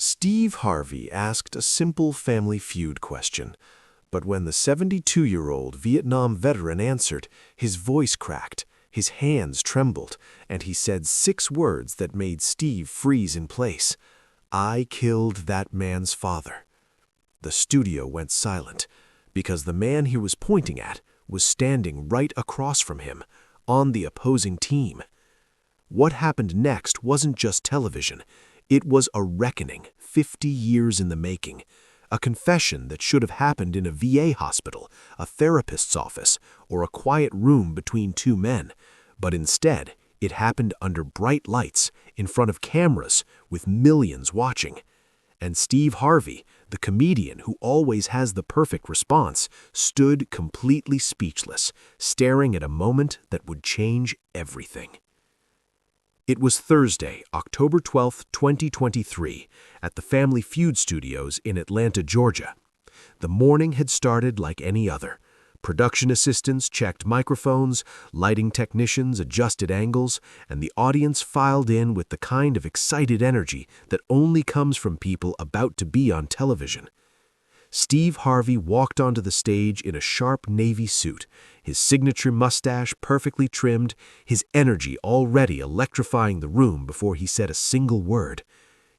Steve Harvey asked a simple Family Feud question, but when the 72-year-old Vietnam veteran answered, his voice cracked, his hands trembled, and he said 6 words that made Steve freeze in place. "I killed that man's father." The studio went silent, because the man he was pointing at was standing right across from him, on the opposing team. What happened next wasn't just television. It was a reckoning, 50 years in the making, a confession that should have happened in a VA hospital, a therapist's office, or a quiet room between 2 men, but instead it happened under bright lights, in front of cameras, with millions watching. And Steve Harvey, the comedian who always has the perfect response, stood completely speechless, staring at a moment that would change everything. It was Thursday, October 12, 2023, at the Family Feud studios in Atlanta, Georgia. The morning had started like any other. Production assistants checked microphones, lighting technicians adjusted angles, and the audience filed in with the kind of excited energy that only comes from people about to be on television. Steve Harvey walked onto the stage in a sharp navy suit, his signature mustache perfectly trimmed, his energy already electrifying the room before he said a single word.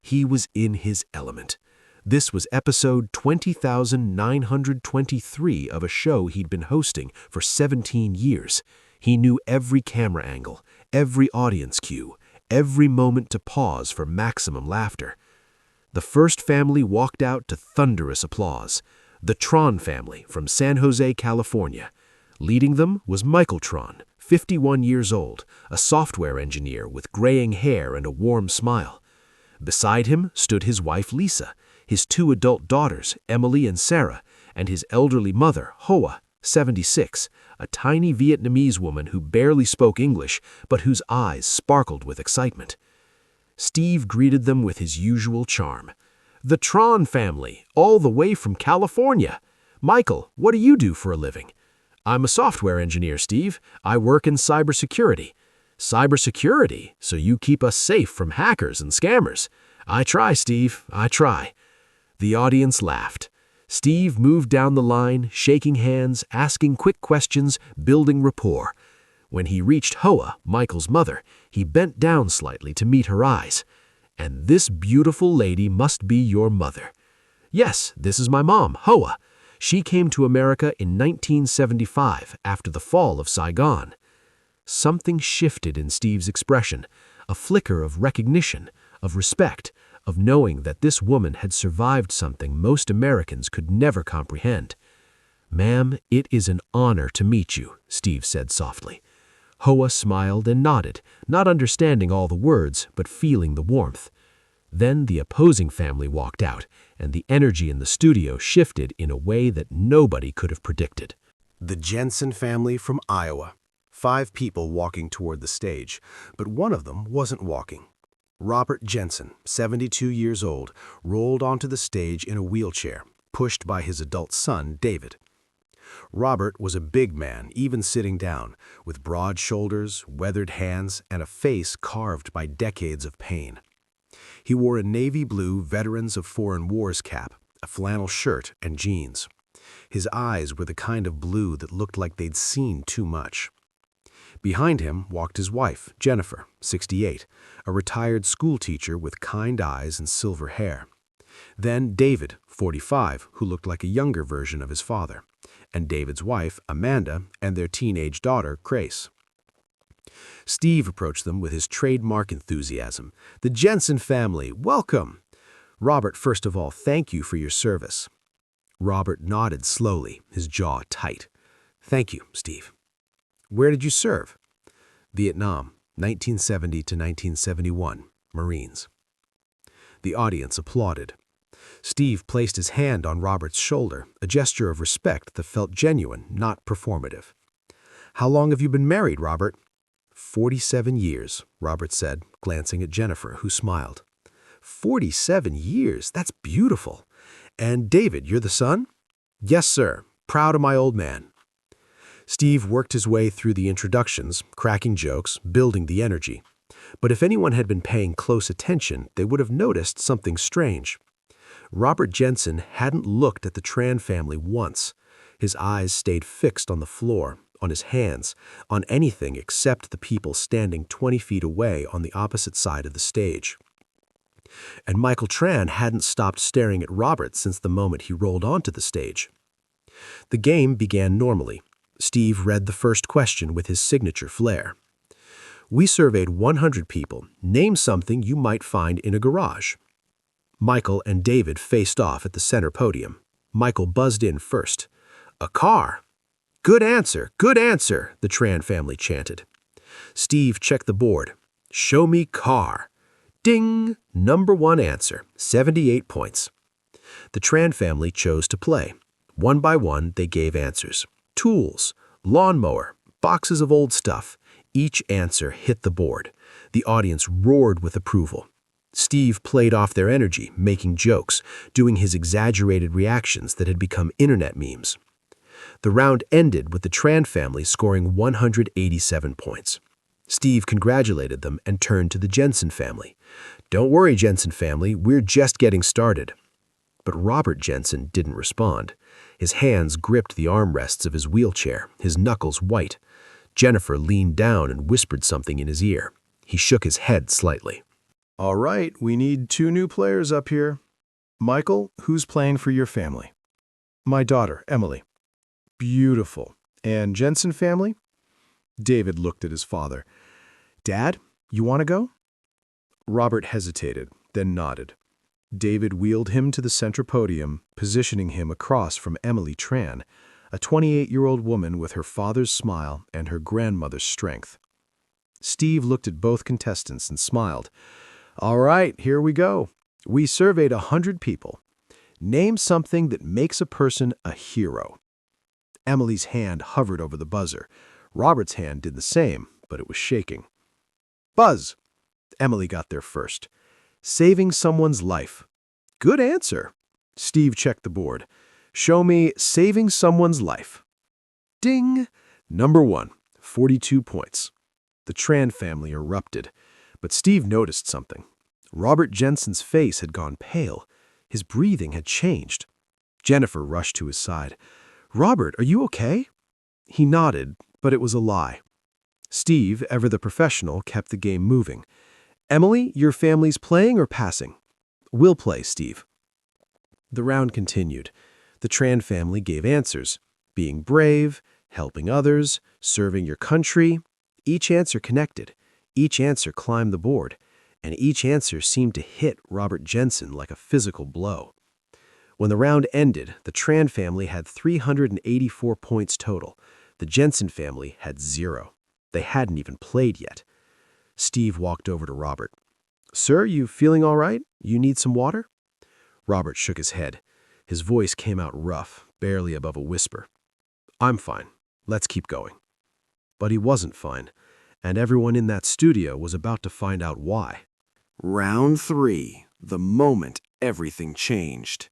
He was in his element. This was episode 20,923 of a show he'd been hosting for 17 years. He knew every camera angle, every audience cue, every moment to pause for maximum laughter. The first family walked out to thunderous applause. The Tron family from San Jose, California. Leading them was Michael Tron, 51 years old, a software engineer with graying hair and a warm smile. Beside him stood his wife Lisa, his 2 adult daughters, Emily and Sarah, and his elderly mother, Hoa, 76, a tiny Vietnamese woman who barely spoke English, but whose eyes sparkled with excitement. Steve greeted them with his usual charm. "The Tron family, all the way from California. Michael, what do you do for a living?" "I'm a software engineer, Steve. I work in cybersecurity." "Cybersecurity? So you keep us safe from hackers and scammers." "I try, Steve, I try." The audience laughed. Steve moved down the line, shaking hands, asking quick questions, building rapport. When he reached Hoa, Michael's mother, he bent down slightly to meet her eyes. "And this beautiful lady must be your mother." "Yes, this is my mom, Hoa. She came to America in 1975 after the fall of Saigon." Something shifted in Steve's expression, a flicker of recognition, of respect, of knowing that this woman had survived something most Americans could never comprehend. "Ma'am, it is an honor to meet you," Steve said softly. Hoa smiled and nodded, not understanding all the words, but feeling the warmth. Then the opposing family walked out, and the energy in the studio shifted in a way that nobody could have predicted. The Jensen family from Iowa. 5 people walking toward the stage, but one of them wasn't walking. Robert Jensen, 72 years old, rolled onto the stage in a wheelchair, pushed by his adult son, David. Robert was a big man, even sitting down, with broad shoulders, weathered hands, and a face carved by decades of pain. He wore a navy blue Veterans of Foreign Wars cap, a flannel shirt, and jeans. His eyes were the kind of blue that looked like they'd seen too much. Behind him walked his wife, Jennifer, 68, a retired school teacher with kind eyes and silver hair. Then David, 45, who looked like a younger version of his father, and David's wife, Amanda, and their teenage daughter, Grace. Steve approached them with his trademark enthusiasm. "The Jensen family, welcome!" "Robert, first of all, thank you for your service." Robert nodded slowly, his jaw tight. "Thank you, Steve." "Where did you serve?" "Vietnam, 1970 to 1971, Marines." The audience applauded. Steve placed his hand on Robert's shoulder, a gesture of respect that felt genuine, not performative. "How long have you been married, Robert?" 47 years, Robert said, glancing at Jennifer, who smiled. 47 years? That's beautiful. And David, you're the son?" "Yes, sir. Proud of my old man." Steve worked his way through the introductions, cracking jokes, building the energy. But if anyone had been paying close attention, they would have noticed something strange. Robert Jensen hadn't looked at the Tran family once. His eyes stayed fixed on the floor, on his hands, on anything except the people standing 20 feet away on the opposite side of the stage. And Michael Tran hadn't stopped staring at Robert since the moment he rolled onto the stage. The game began normally. Steve read the first question with his signature flair. We surveyed 100 people. Name something you might find in a garage. Michael and David faced off at the center podium. Michael buzzed in first. A car. Good answer, the Tran family chanted. Steve checked the board. Show me car. Ding! Number one answer, 78 points. The Tran family chose to play. One by one, they gave answers. Tools, lawnmower, boxes of old stuff. Each answer hit the board. The audience roared with approval. Steve played off their energy, making jokes, doing his exaggerated reactions that had become internet memes. The round ended with the Tran family scoring 187 points. Steve congratulated them and turned to the Jensen family. Don't worry, Jensen family, we're just getting started. But Robert Jensen didn't respond. His hands gripped the armrests of his wheelchair, his knuckles white. Jennifer leaned down and whispered something in his ear. He shook his head slightly. All right, we need 2 new players up here. Michael, who's playing for your family? My daughter, Emily. Beautiful. And Jensen family? David looked at his father. Dad, you want to go? Robert hesitated, then nodded. David wheeled him to the center podium, positioning him across from Emily Tran, a 28-year-old woman with her father's smile and her grandmother's strength. Steve looked at both contestants and smiled. All right, here we go. We surveyed 100 people. Name something that makes a person a hero. Emily's hand hovered over the buzzer. Robert's hand did the same, but it was shaking. Buzz! Emily got there first. Saving someone's life. Good answer. Steve checked the board. Show me saving someone's life. Ding! Number 1, 42 points. The Tran family erupted. But Steve noticed something. Robert Jensen's face had gone pale. His breathing had changed. Jennifer rushed to his side. Robert, are you okay? He nodded, but it was a lie. Steve, ever the professional, kept the game moving. Emily, your family's playing or passing? We'll play, Steve. The round continued. The Tran family gave answers. Being brave, helping others, serving your country. Each answer connected. Each answer climbed the board, and each answer seemed to hit Robert Jensen like a physical blow. When the round ended, the Tran family had 384 points total. The Jensen family had 0. They hadn't even played yet. Steve walked over to Robert. Sir, you feeling all right? You need some water? Robert shook his head. His voice came out rough, barely above a whisper. I'm fine. Let's keep going. But he wasn't fine, and everyone in that studio was about to find out why. Round 3, the moment everything changed.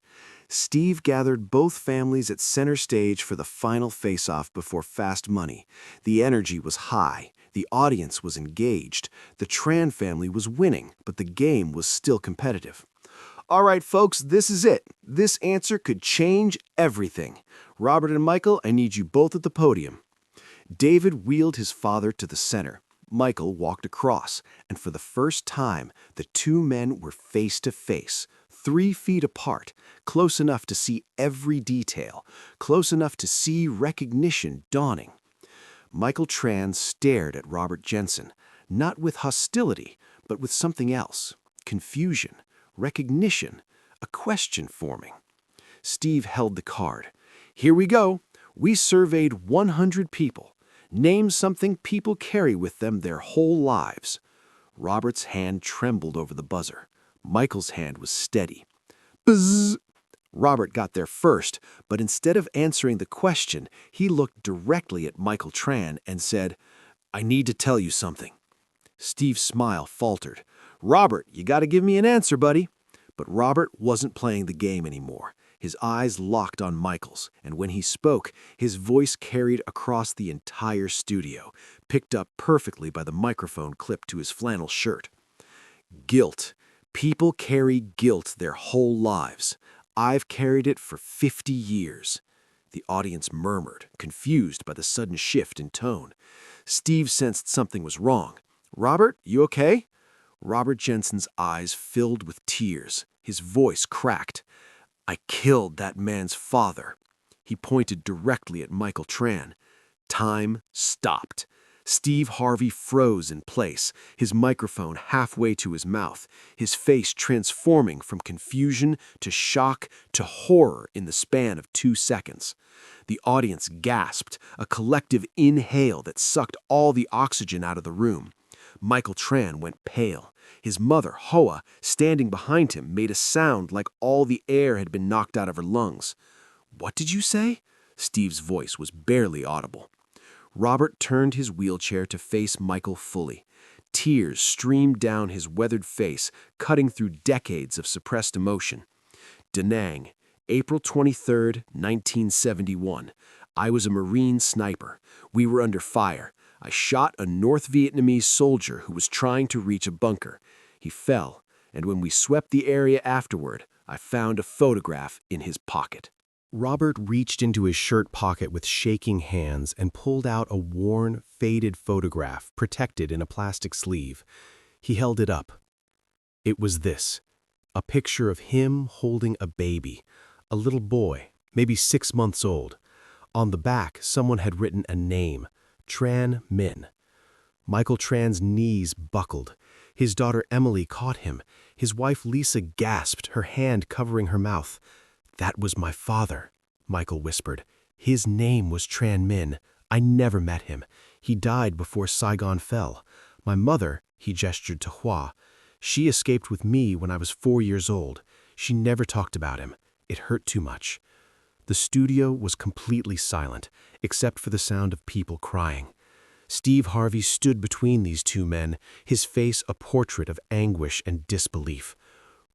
Steve gathered both families at center stage for the final face-off before Fast Money. The energy was high. The audience was engaged. The Tran family was winning, but the game was still competitive. All right, folks, this is it. This answer could change everything. Robert and Michael, I need you both at the podium. David wheeled his father to the center. Michael walked across, and for the first time, the 2 men were face to face, 3 feet apart, close enough to see every detail, close enough to see recognition dawning. Michael Tran stared at Robert Jensen, not with hostility, but with something else, confusion, recognition, a question forming. Steve held the card. Here we go. We surveyed 100 people. Name something people carry with them their whole lives. Robert's hand trembled over the buzzer. Michael's hand was steady. Buzz! Robert got there first, but instead of answering the question, he looked directly at Michael Tran and said, I need to tell you something. Steve's smile faltered. Robert, you got to give me an answer, buddy. But Robert wasn't playing the game anymore. His eyes locked on Michael's, and when he spoke, his voice carried across the entire studio, picked up perfectly by the microphone clipped to his flannel shirt. Guilt. People carry guilt their whole lives. I've carried it for 50 years. The audience murmured, confused by the sudden shift in tone. Steve sensed something was wrong. "Robert, you okay?" Robert Jensen's eyes filled with tears. His voice cracked. "I killed that man's father." He pointed directly at Michael Tran. Time stopped. Steve Harvey froze in place, his microphone halfway to his mouth, his face transforming from confusion to shock to horror in the span of 2 seconds. The audience gasped, a collective inhale that sucked all the oxygen out of the room. Michael Tran went pale. His mother, Hoa, standing behind him, made a sound like all the air had been knocked out of her lungs. "What did you say?" Steve's voice was barely audible. Robert turned his wheelchair to face Michael fully. Tears streamed down his weathered face, cutting through decades of suppressed emotion. Da Nang, April 23, 1971. I was a Marine sniper. We were under fire. I shot a North Vietnamese soldier who was trying to reach a bunker. He fell, and when we swept the area afterward, I found a photograph in his pocket. Robert reached into his shirt pocket with shaking hands and pulled out a worn, faded photograph protected in a plastic sleeve. He held it up. It was this, a picture of him holding a baby, a little boy, maybe 6 months old. On the back, someone had written a name, Tran Minh. Michael Tran's knees buckled. His daughter Emily caught him. His wife Lisa gasped, her hand covering her mouth. "That was my father," Michael whispered. "His name was Tran Minh. I never met him. He died before Saigon fell. My mother," he gestured to Hoa, "she escaped with me when I was 4 years old. She never talked about him. It hurt too much." The studio was completely silent, except for the sound of people crying. Steve Harvey stood between these two men, his face a portrait of anguish and disbelief.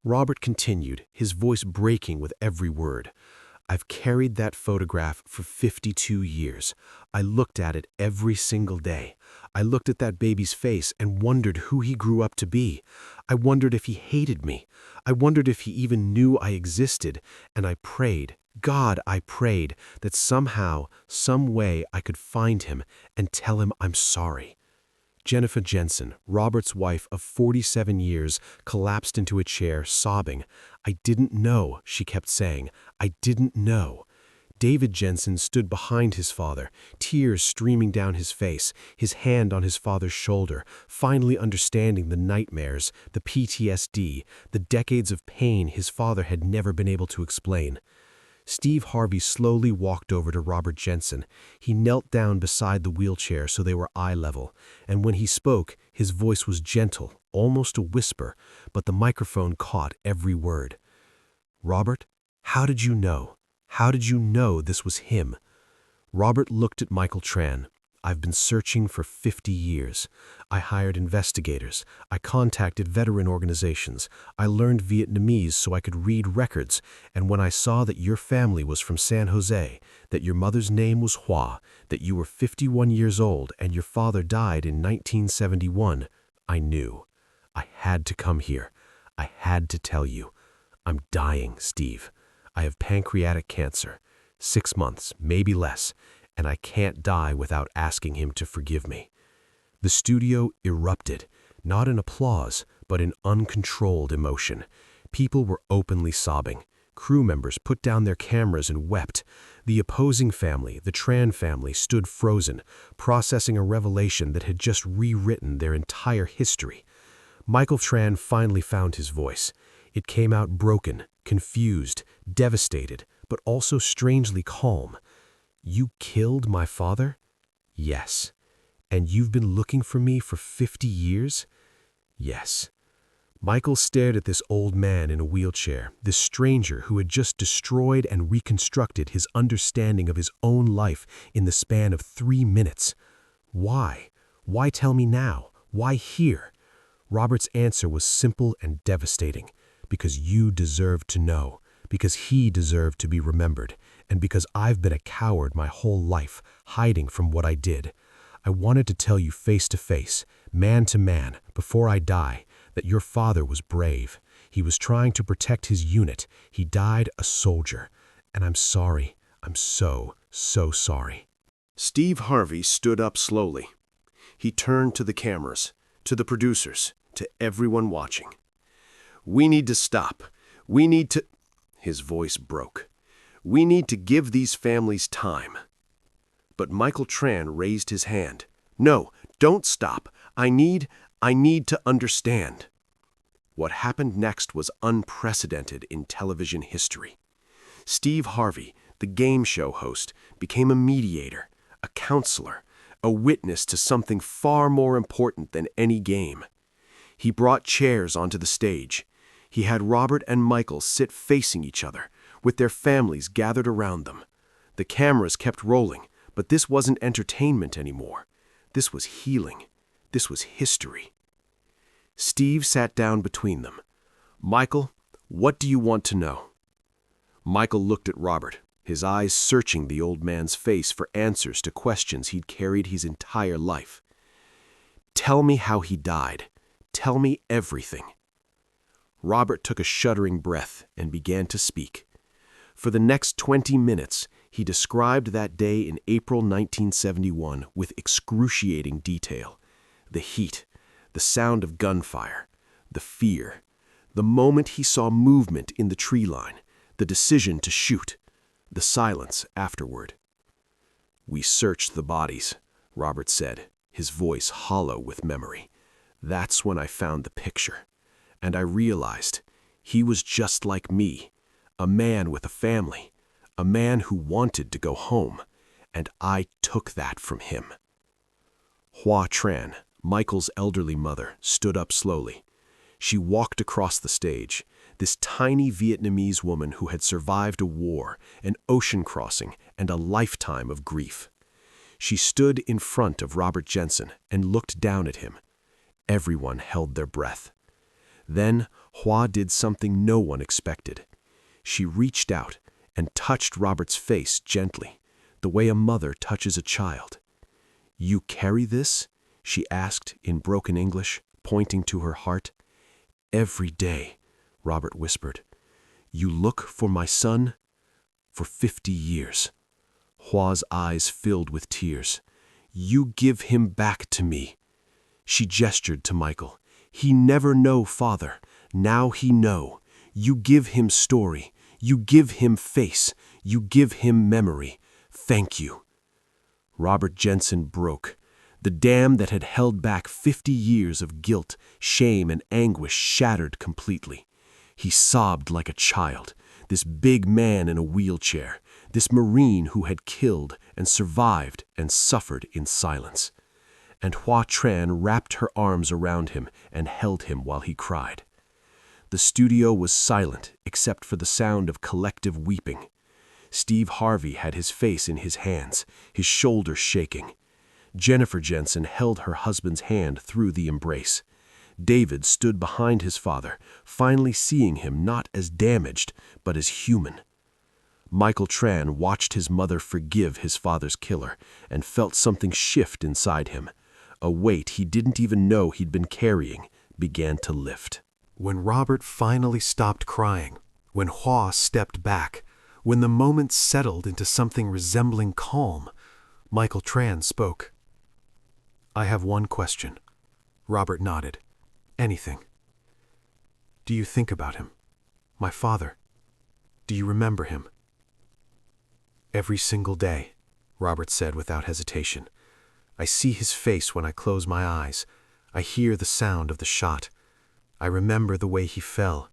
Robert continued, his voice breaking with every word. "I've carried that photograph for 52 years. I looked at it every single day. I looked at that baby's face and wondered who he grew up to be. I wondered if he hated me. I wondered if he even knew I existed. And I prayed, God, I prayed that somehow, some way I could find him and tell him I'm sorry." Jennifer Jensen, Robert's wife of 47 years, collapsed into a chair, sobbing. "I didn't know," she kept saying. "I didn't know." David Jensen stood behind his father, tears streaming down his face, his hand on his father's shoulder, finally understanding the nightmares, the PTSD, the decades of pain his father had never been able to explain. Steve Harvey slowly walked over to Robert Jensen. He knelt down beside the wheelchair so they were eye level, and when he spoke, his voice was gentle, almost a whisper, but the microphone caught every word. "Robert, how did you know? How did you know this was him?" Robert looked at Michael Tran. "I've been searching for 50 years. I hired investigators. I contacted veteran organizations. I learned Vietnamese so I could read records. And when I saw that your family was from San Jose, that your mother's name was Hoa, that you were 51 years old and your father died in 1971, I knew. I had to come here. I had to tell you. I'm dying, Steve. I have pancreatic cancer. 6 months, maybe less. And I can't die without asking him to forgive me." The studio erupted, not in applause, but in uncontrolled emotion. People were openly sobbing. Crew members put down their cameras and wept. The opposing family, the Tran family, stood frozen, processing a revelation that had just rewritten their entire history. Michael Tran finally found his voice. It came out broken, confused, devastated, but also strangely calm. "You killed my father?" "Yes." "And you've been looking for me for 50 years?" "Yes." Michael stared at this old man in a wheelchair, this stranger who had just destroyed and reconstructed his understanding of his own life in the span of 3 minutes. "Why? Why tell me now? Why here?" Robert's answer was simple and devastating. "Because you deserve to know. because he deserved to be remembered, and because I've been a coward my whole life, hiding from what I did. I wanted to tell you face to face, man to man, before I die, that your father was brave. He was trying to protect his unit. He died a soldier. And I'm sorry. I'm so sorry." Steve Harvey stood up slowly. He turned to the cameras, to the producers, to everyone watching. "We need to stop. We need to—" His voice broke. "We need to give these families time." But Michael Tran raised his hand. "No, don't stop. I need to understand." What happened next was unprecedented in television history. Steve Harvey, the game show host, became a mediator, a counselor, a witness to something far more important than any game. He brought chairs onto the stage. He had Robert and Michael sit facing each other, with their families gathered around them. The cameras kept rolling, but this wasn't entertainment anymore. This was healing. This was history. Steve sat down between them. "Michael, what do you want to know?" Michael looked at Robert, his eyes searching the old man's face for answers to questions he'd carried his entire life. "Tell me how he died. Tell me everything." Robert took a shuddering breath and began to speak. For the next 20 minutes, he described that day in April 1971 with excruciating detail. The heat, the sound of gunfire, the fear, the moment he saw movement in the tree line, the decision to shoot, the silence afterward. "We searched the bodies," Robert said, his voice hollow with memory. "That's when I found the picture. And I realized he was just like me, a man with a family, a man who wanted to go home, and I took that from him." Hoa Tran, Michael's elderly mother, stood up slowly. She walked across the stage, this tiny Vietnamese woman who had survived a war, an ocean crossing, and a lifetime of grief. She stood in front of Robert Jensen and looked down at him. Everyone held their breath. Then Hoa did something no one expected. She reached out and touched Robert's face gently, the way a mother touches a child. "You carry this?" she asked in broken English, pointing to her heart. "Every day," Robert whispered. "You look for my son?" "For 50 years." Hua's eyes filled with tears. "You give him back to me." She gestured to Michael. "He never know father. Now he know. You give him story. You give him face. You give him memory. Thank you." Robert Jensen broke. The dam that had held back 50 years of guilt, shame, and anguish shattered completely. He sobbed like a child, this big man in a wheelchair, this Marine who had killed and survived and suffered in silence. And Hoa Tran wrapped her arms around him and held him while he cried. The studio was silent except for the sound of collective weeping. Steve Harvey had his face in his hands, his shoulders shaking. Jennifer Jensen held her husband's hand through the embrace. David stood behind his father, finally seeing him not as damaged, but as human. Michael Tran watched his mother forgive his father's killer and felt something shift inside him. A weight he didn't even know he'd been carrying began to lift. When Robert finally stopped crying, when Hoa stepped back, when the moment settled into something resembling calm, Michael Tran spoke. "I have one question." Robert nodded. "Anything." "Do you think about him? My father? Do you remember him?" "Every single day," Robert said without hesitation. "I see his face when I close my eyes. I hear the sound of the shot. I remember the way he fell.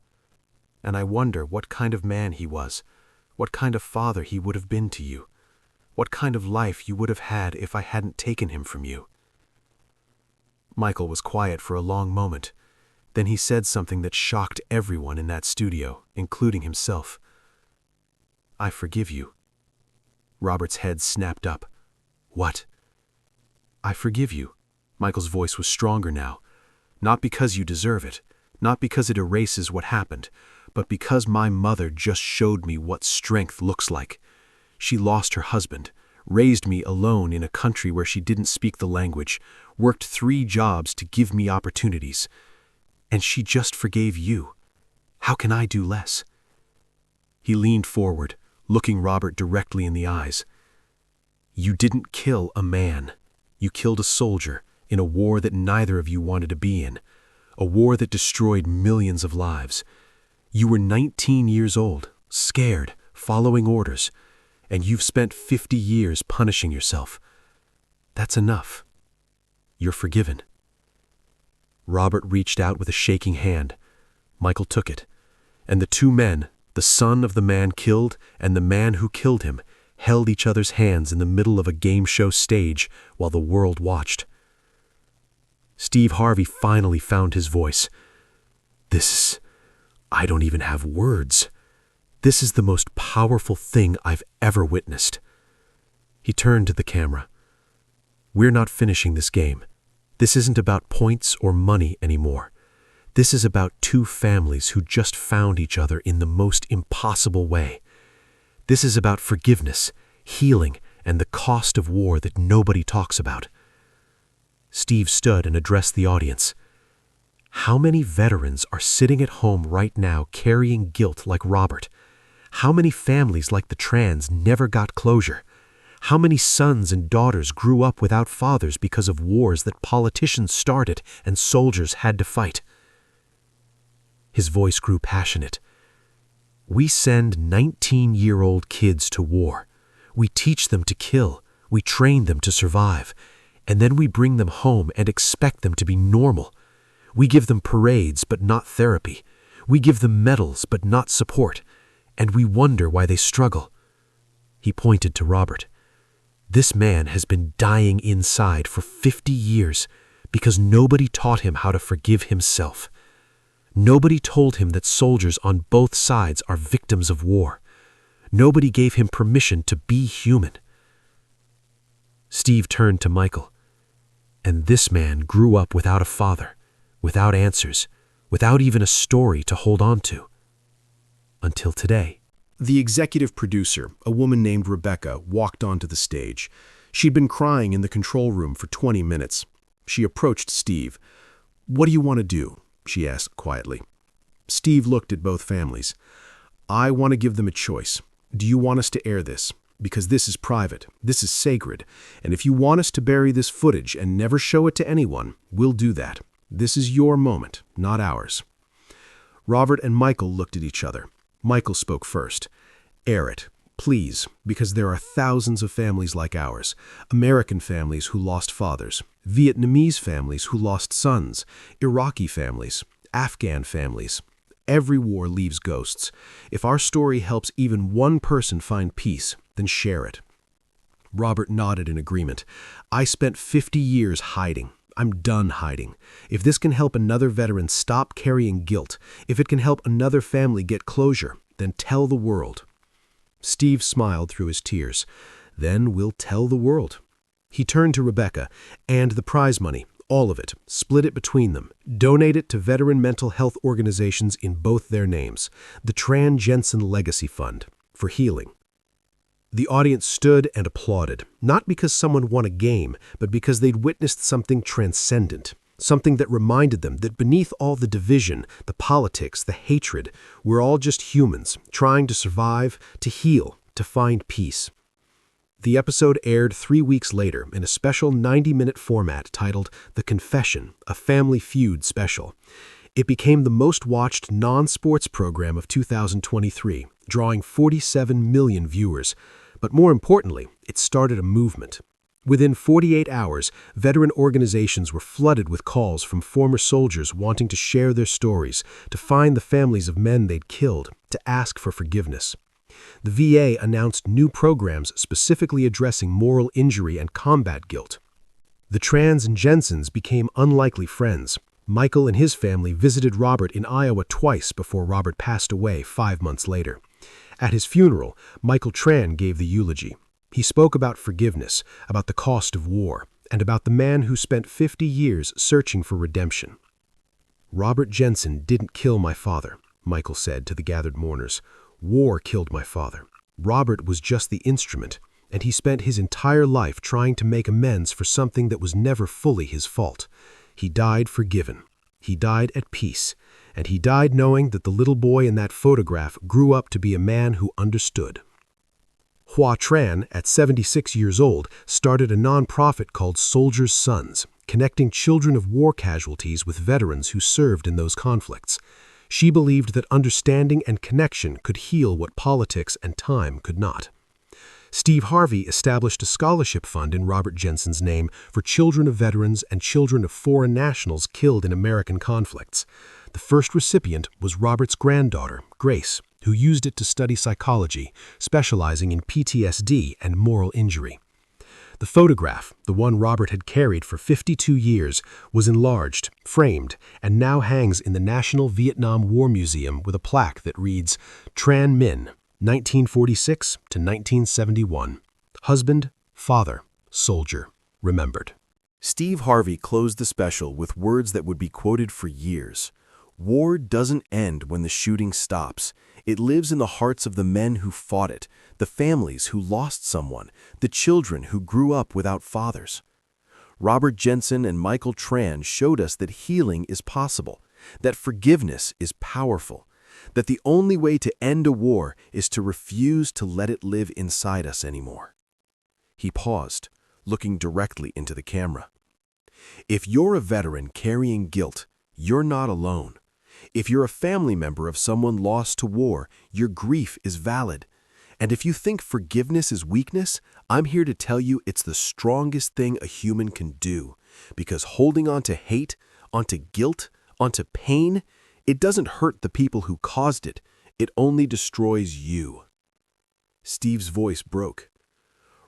And I wonder what kind of man he was, what kind of father he would have been to you, what kind of life you would have had if I hadn't taken him from you." Michael was quiet for a long moment. Then he said something that shocked everyone in that studio, including himself. "I forgive you." Robert's head snapped up. "What?" "I forgive you." Michael's voice was stronger now. "Not because you deserve it, not because it erases what happened, but because my mother just showed me what strength looks like. She lost her husband, raised me alone in a country where she didn't speak the language, worked 3 jobs to give me opportunities. And she just forgave you. How can I do less?" He leaned forward, looking Robert directly in the eyes. "You didn't kill a man. You killed a soldier in a war that neither of you wanted to be in, a war that destroyed millions of lives. You were 19 years old, scared, following orders, and you've spent 50 years punishing yourself. That's enough. You're forgiven." Robert reached out with a shaking hand. Michael took it, and the 2 men, the son of the man killed and the man who killed him, held each other's hands in the middle of a game show stage while the world watched. Steve Harvey finally found his voice. I don't even have words. This is the most powerful thing I've ever witnessed." He turned to the camera. "We're not finishing this game. This isn't about points or money anymore. This is about 2 families who just found each other in the most impossible way. This is about forgiveness, healing, and the cost of war that nobody talks about." Steve stood and addressed the audience. "How many veterans are sitting at home right now carrying guilt like Robert? How many families like the Trans never got closure? How many sons and daughters grew up without fathers because of wars that politicians started and soldiers had to fight?" His voice grew passionate. "We send 19-year-old kids to war. We teach them to kill. We train them to survive. And then we bring them home and expect them to be normal. We give them parades but not therapy. We give them medals but not support. And we wonder why they struggle." He pointed to Robert. "This man has been dying inside for 50 years because nobody taught him how to forgive himself. Nobody told him that soldiers on both sides are victims of war. Nobody gave him permission to be human." Steve turned to Michael. "And this man grew up without a father, without answers, without even a story to hold on to. Until today." The executive producer, a woman named Rebecca, walked onto the stage. She'd been crying in the control room for 20 minutes. She approached Steve. "What do you want to do?" she asked quietly. Steve looked at both families. "I want to give them a choice. Do you want us to air this? Because this is private, this is sacred, and if you want us to bury this footage and never show it to anyone, we'll do that. This is your moment, not ours." Robert and Michael looked at each other. Michael spoke first. "Air it, please, because there are thousands of families like ours. American families who lost fathers, Vietnamese families who lost sons, Iraqi families, Afghan families. Every war leaves ghosts. If our story helps even one person find peace, then share it." Robert nodded in agreement. "I spent 50 years hiding. I'm done hiding. If this can help another veteran stop carrying guilt, if it can help another family get closure, then tell the world." Steve smiled through his tears. "Then we'll tell the world." He turned to Rebecca. "And the prize money, all of it, split it between them. Donate it to veteran mental health organizations in both their names. The Tran Jensen Legacy Fund, for healing." The audience stood and applauded, not because someone won a game, but because they'd witnessed something transcendent, something that reminded them that beneath all the division, the politics, the hatred, we're all just humans, trying to survive, to heal, to find peace. The episode aired 3 weeks later in a special 90-minute format titled The Confession, a Family Feud special. It became the most watched non-sports program of 2023, drawing 47 million viewers. But more importantly, it started a movement. Within 48 hours, veteran organizations were flooded with calls from former soldiers wanting to share their stories, to find the families of men they'd killed, to ask for forgiveness. The VA announced new programs specifically addressing moral injury and combat guilt. The Trans and Jensens became unlikely friends. Michael and his family visited Robert in Iowa twice before Robert passed away 5 months later. At his funeral, Michael Tran gave the eulogy. He spoke about forgiveness, about the cost of war, and about the man who spent 50 years searching for redemption. "Robert Jensen didn't kill my father. Michael said to the gathered mourners. "War killed my father. Robert was just the instrument, and he spent his entire life trying to make amends for something that was never fully his fault. He died forgiven. He died at peace, and he died knowing that the little boy in that photograph grew up to be a man who understood." Hua Tran, at 76 years old, started a non-profit called Soldiers' Sons, connecting children of war casualties with veterans who served in those conflicts. She believed that understanding and connection could heal what politics and time could not. Steve Harvey established a scholarship fund in Robert Jensen's name for children of veterans and children of foreign nationals killed in American conflicts. The first recipient was Robert's granddaughter, Grace, who used it to study psychology, specializing in PTSD and moral injury. The photograph, the one Robert had carried for 52 years, was enlarged, framed, and now hangs in the National Vietnam War Museum with a plaque that reads, "Tran Minh, 1946 to 1971. Husband, father, soldier, remembered." Steve Harvey closed the special with words that would be quoted for years. War doesn't end when the shooting stops. It lives in the hearts of the men who fought it, the families who lost someone, the children who grew up without fathers. Robert Jensen and Michael Tran showed us that healing is possible, that forgiveness is powerful, that the only way to end a war is to refuse to let it live inside us anymore. He paused, looking directly into the camera. If you're a veteran carrying guilt, you're not alone. If you're a family member of someone lost to war, your grief is valid. And if you think forgiveness is weakness, I'm here to tell you it's the strongest thing a human can do. Because holding on to hate, onto guilt, onto pain, it doesn't hurt the people who caused it. It only destroys you. Steve's voice broke.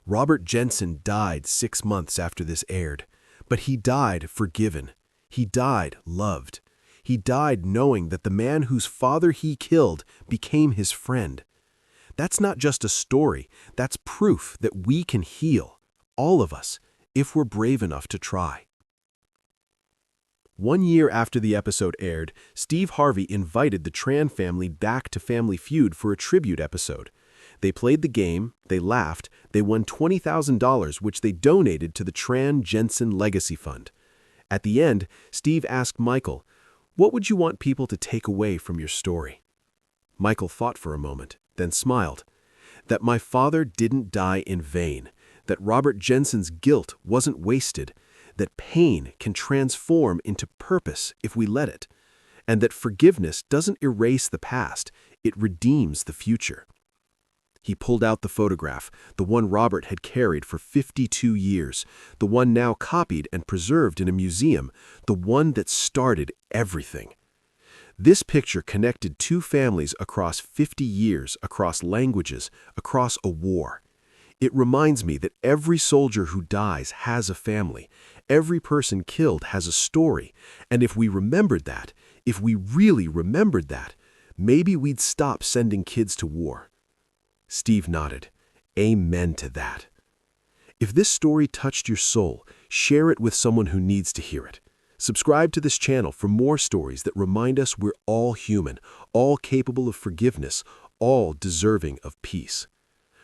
Robert Jensen died 6 months after this aired, but he died forgiven. He died loved. He died knowing that the man whose father he killed became his friend. That's not just a story, that's proof that we can heal, all of us, if we're brave enough to try. 1 year after the episode aired, Steve Harvey invited the Tran family back to Family Feud for a tribute episode. They played the game, they laughed, they won $20,000, which they donated to the Tran Jensen Legacy Fund. At the end, Steve asked Michael, "What would you want people to take away from your story?" Michael thought for a moment, then smiled. "That my father didn't die in vain, that Robert Jensen's guilt wasn't wasted, that pain can transform into purpose if we let it, and that forgiveness doesn't erase the past, it redeems the future." He pulled out the photograph, the one Robert had carried for 52 years, the one now copied and preserved in a museum, the one that started everything. This picture connected two families across 50 years, across languages, across a war. It reminds me that every soldier who dies has a family. Every person killed has a story. And if we remembered that, if we really remembered that, maybe we'd stop sending kids to war. Steve nodded. Amen to that. If this story touched your soul, share it with someone who needs to hear it. Subscribe to this channel for more stories that remind us we're all human, all capable of forgiveness, all deserving of peace.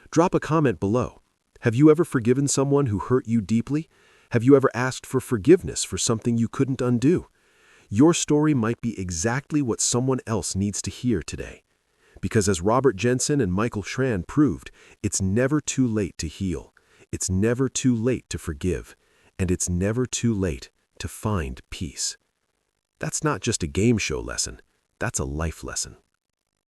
Drop a comment below. Have you ever forgiven someone who hurt you deeply? Have you ever asked for forgiveness for something you couldn't undo? Your story might be exactly what someone else needs to hear today. Because as Robert Jensen and Michael Tran proved, it's never too late to heal. It's never too late to forgive. And it's never too late to find peace. That's not just a game show lesson. That's a life lesson.